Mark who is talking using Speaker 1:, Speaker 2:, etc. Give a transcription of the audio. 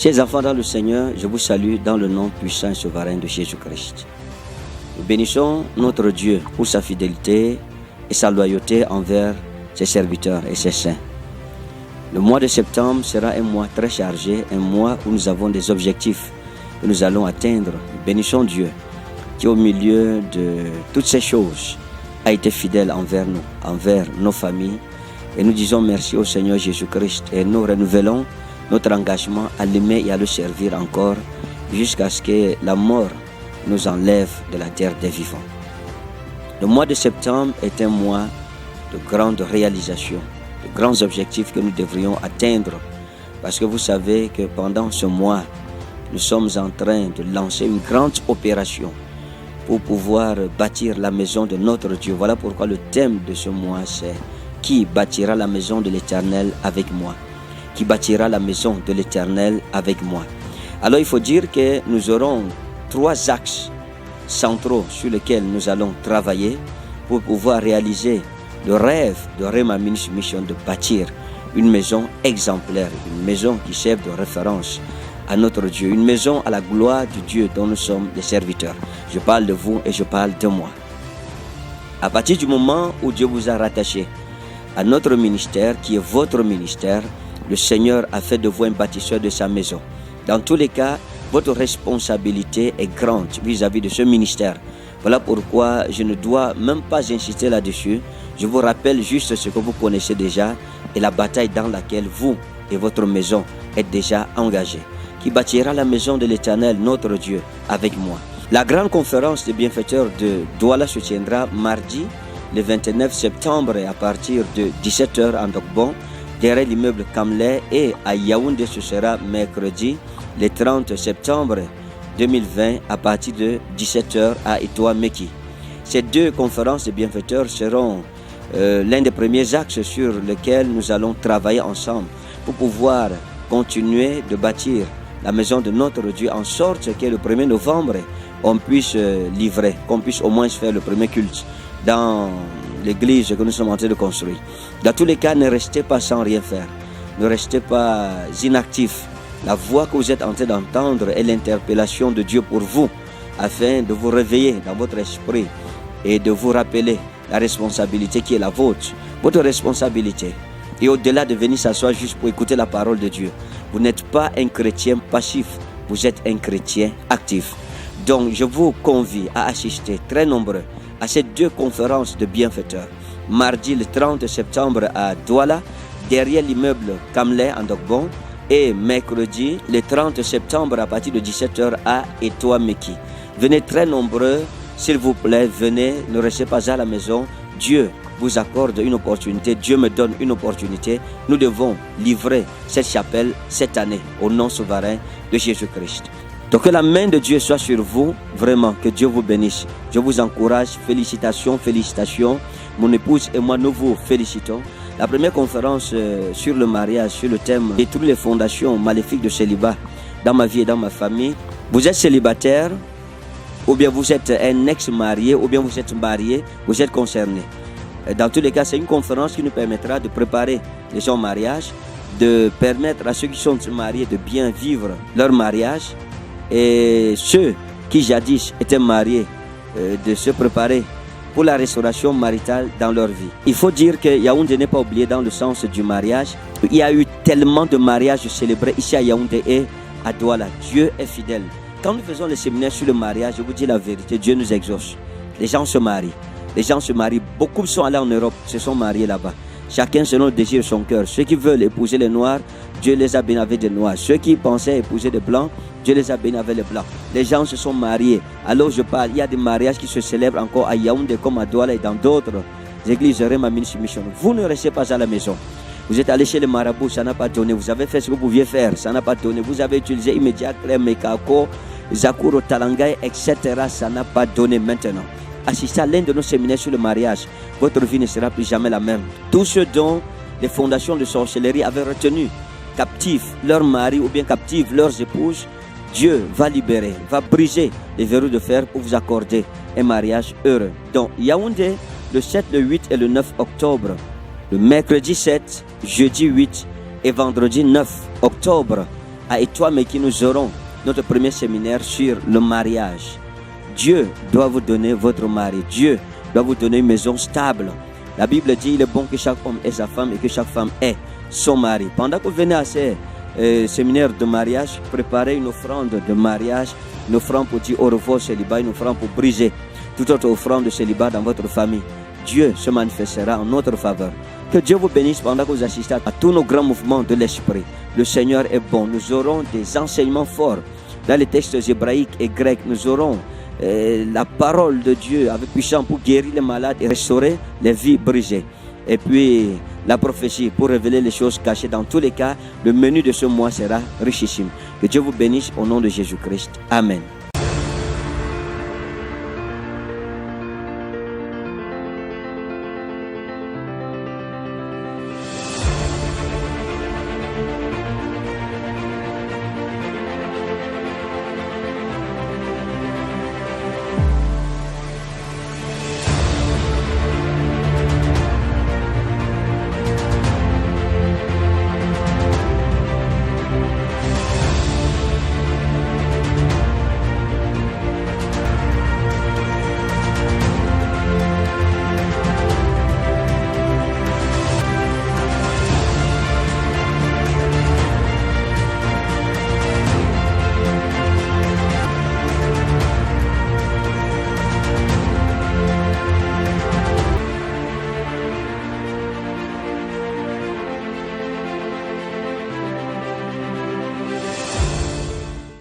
Speaker 1: Chers enfants dans le Seigneur, je vous salue dans le nom puissant et souverain de Jésus-Christ. Nous bénissons notre Dieu pour sa fidélité et sa loyauté envers ses serviteurs et ses saints. Le mois de septembre sera un mois très chargé, un mois où nous avons des objectifs que nous allons atteindre. Nous bénissons Dieu qui au milieu de toutes ces choses a été fidèle envers nous, envers nos familles. Et nous disons merci au Seigneur Jésus-Christ et nous renouvelons notre engagement à l'aimer et à le servir encore jusqu'à ce que la mort nous enlève de la terre des vivants. Le mois de septembre est un mois de grandes réalisations, de grands objectifs que nous devrions atteindre parce que vous savez que pendant ce mois, nous sommes en train de lancer une grande opération pour pouvoir bâtir la maison de notre Dieu. Voilà pourquoi le thème de ce mois c'est « Qui bâtira la maison de l'Éternel avec moi ?» Qui bâtira la maison de l'Éternel avec moi. Alors il faut dire que nous aurons 3 axes centraux sur lesquels nous allons travailler pour pouvoir réaliser le rêve de Rema Ministry Mission de bâtir une maison exemplaire, une maison qui serve de référence à notre Dieu, une maison à la gloire du Dieu dont nous sommes les serviteurs. Je parle de vous et je parle de moi. À partir du moment où Dieu vous a rattaché à notre ministère, qui est votre ministère, le Seigneur a fait de vous un bâtisseur de sa maison. Dans tous les cas, votre responsabilité est grande vis-à-vis de ce ministère. Voilà pourquoi je ne dois même pas insister là-dessus. Je vous rappelle juste ce que vous connaissez déjà et la bataille dans laquelle vous et votre maison êtes déjà engagés. Qui bâtira la maison de l'Éternel, notre Dieu, avec moi. La grande conférence des bienfaiteurs de Douala se tiendra mardi, le 29 septembre à partir de 17h en Dogbon, derrière l'immeuble Kamlé, et à Yaoundé ce sera mercredi le 30 septembre 2020 à partir de 17h à Etoa Meki. Ces 2 conférences de bienfaiteurs seront l'un des premiers axes sur lesquels nous allons travailler ensemble pour pouvoir continuer de bâtir la maison de notre Dieu en sorte que le 1er novembre on puisse livrer, qu'on puisse au moins faire le premier culte dans l'église que nous sommes en train de construire. Dans tous les cas, ne restez pas sans rien faire. Ne restez pas inactifs. La voix que vous êtes en train d'entendre est l'interpellation de Dieu pour vous, afin de vous réveiller dans votre esprit et de vous rappeler la responsabilité qui est la vôtre. Votre responsabilité. Et au-delà de venir s'asseoir juste pour écouter la parole de Dieu, vous n'êtes pas un chrétien passif, vous êtes un chrétien actif. Donc, je vous convie à assister très nombreux à ces 2 conférences de bienfaiteurs. Mardi le 30 septembre à Douala, derrière l'immeuble Kamlé en Dogbon, et mercredi le 30 septembre à partir de 17h à Etoa Meki. Venez très nombreux, s'il vous plaît, venez, ne restez pas à la maison. Dieu vous accorde une opportunité, Dieu me donne une opportunité. Nous devons livrer cette chapelle cette année au nom souverain de Jésus-Christ. Donc que la main de Dieu soit sur vous, vraiment, que Dieu vous bénisse. Je vous encourage, félicitations, félicitations. Mon épouse et moi, nous vous félicitons. La première conférence sur le mariage, sur le thème « Détruire les fondations maléfiques de célibat dans ma vie et dans ma famille ». Vous êtes célibataire, ou bien vous êtes un ex-marié, ou bien vous êtes marié, vous êtes concerné. Dans tous les cas, c'est une conférence qui nous permettra de préparer les gens au mariage, de permettre à ceux qui sont mariés de bien vivre leur mariage, et ceux qui jadis étaient mariés de se préparer pour la restauration maritale dans leur vie. Il faut dire que Yaoundé n'est pas oublié dans le sens du mariage. Il y a eu tellement de mariages célébrés ici à Yaoundé et à Douala. Dieu est fidèle. Quand nous faisons les séminaires sur le mariage, je vous dis la vérité, Dieu nous exauce. Les gens se marient. Les gens se marient. Beaucoup sont allés en Europe, se sont mariés là-bas. Chacun selon le désir de son cœur. Ceux qui veulent épouser les noirs, Dieu les a bénis avec des noirs. Ceux qui pensaient épouser des blancs, Dieu les a bénis avec les blancs. Les gens se sont mariés. Alors je parle, il y a des mariages qui se célèbrent encore à Yaoundé comme à Douala et dans d'autres églises de Rema Ministry Mission. Vous ne restez pas à la maison. Vous êtes allé chez les marabouts, ça n'a pas donné. Vous avez fait ce que vous pouviez faire, ça n'a pas donné. Vous avez utilisé immédiatement Mekako, Zakuro Talangay, etc. Ça n'a pas donné maintenant. Assistez à l'un de nos séminaires sur le mariage. Votre vie ne sera plus jamais la même. Tous ceux dont les fondations de sorcellerie avaient retenu captifs leurs maris ou bien captifs leurs épouses, Dieu va libérer, va briser les verrous de fer pour vous accorder un mariage heureux. Donc, Yaoundé, le 7, le 8 et le 9 octobre, le mercredi 7, jeudi 8 et vendredi 9 octobre à Étoile Meki, nous aurons notre premier séminaire sur le mariage. Dieu doit vous donner votre mari. Dieu doit vous donner une maison stable. La Bible dit il est bon que chaque homme ait sa femme et que chaque femme ait son mari. Pendant que vous venez à ces séminaires de mariage, préparez une offrande de mariage, une offrande pour dire au revoir au célibat, une offrande pour briser toute autre offrande de célibat dans votre famille. Dieu se manifestera en notre faveur. Que Dieu vous bénisse pendant que vous assistez à tous nos grands mouvements de l'esprit. Le Seigneur est bon. Nous aurons des enseignements forts dans les textes hébraïques et grecs. Nous aurons la parole de Dieu avec puissance pour guérir les malades et restaurer les vies brisées. Et puis la prophétie pour révéler les choses cachées. Dans tous les cas, le menu de ce mois sera richissime. Que Dieu vous bénisse au nom de Jésus-Christ. Amen.